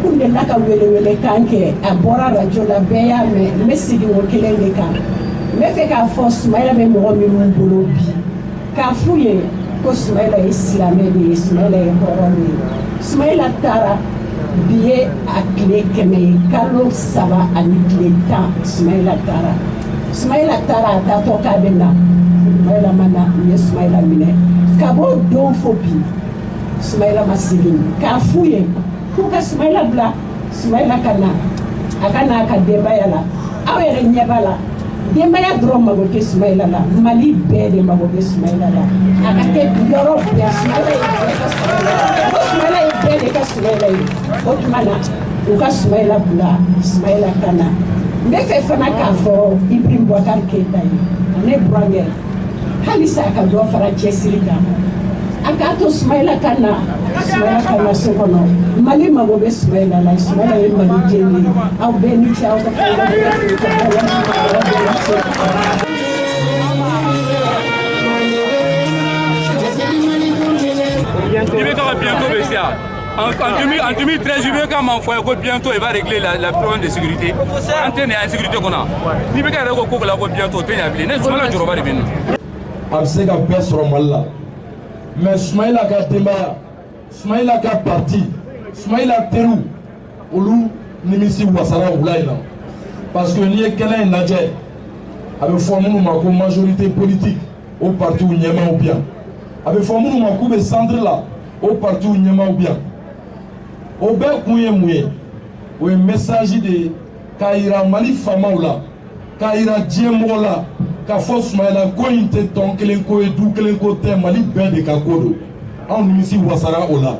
kun de la ka wele kan kɛ a bɔra radio la bɛɛ y'a mɛn n bɛ segin o kelen de kan n bɛ fɛ k'a fɔ Sumayila bɛ mɔgɔ minnu bolo bi k'a f'u ye ko Sumayila ye silamɛ de ye Sumayila ye hɔrɔn de ye Sumayila taara bi ye a tile 100 ye kalo 3 ani tile 10 Sumayila taara a taatɔ k'a bɛ na Sumayila ma na u ye Sumayila minɛ ka bɔ don fo bi Sumayila ma segin k'a f'u ye k'u ka Sumayila bila Sumayila ka na a ka n'a ka denbaya la aw yɛrɛ ɲɛ b'a la denbaya dɔrɔn mago tɛ Sumayila la Mali bɛɛ de mago bɛ Sumayila la a ka kɛ yɔrɔ bɛɛ Sumayila ye bɛɛ ka Sumayila ye ko Sumayila ye bɛɛ de ka Sumayila ye o tuma na u ka Sumayila bila Sumayila ka na n bɛ fɛ fana k'a fɔ Ibrahim Boubacar Keïta ye ne burankɛ halisa a ka dɔ fara cɛsiri kan a k'a to Sumayila ka na so kɔnɔ Mali mago bɛ Sumayila la Sumayila ye Mali den ye aw bɛɛ ni ce aw ka Il va bientôt Bessia. En 2013, je veux quand m'envoyer bientôt il va régler la problème de sécurité. Antenne et insécurité qu'on a. Il va bientôt tenir. Ne sois là, je vais venir. Absega pèse sur Malla. Mais Sumayila ka denbaya, Sumayila ka parti, Sumayila teru, olu nimisi wasara wula in na. Parce que n'i ye kɛnɛ in lajɛ, a bɛ fɔ minnu ma ko majorité politique o parti ɲɛmaaw bi yan. A bɛ fɔ minnu ma k'u bɛ centre la o parti ɲɛmaaw bi yan. O bɛɛ kun ye mun ye? O ye message de k'a yira Mali faamaw la, k'a yira diɲɛ mɔgɔ la. Ka fɔ Sumayila ko in tɛ tɔn kelen ko ye du kelen ko tɛ Mali bɛɛ de ka ko don anw nimisi wasara o la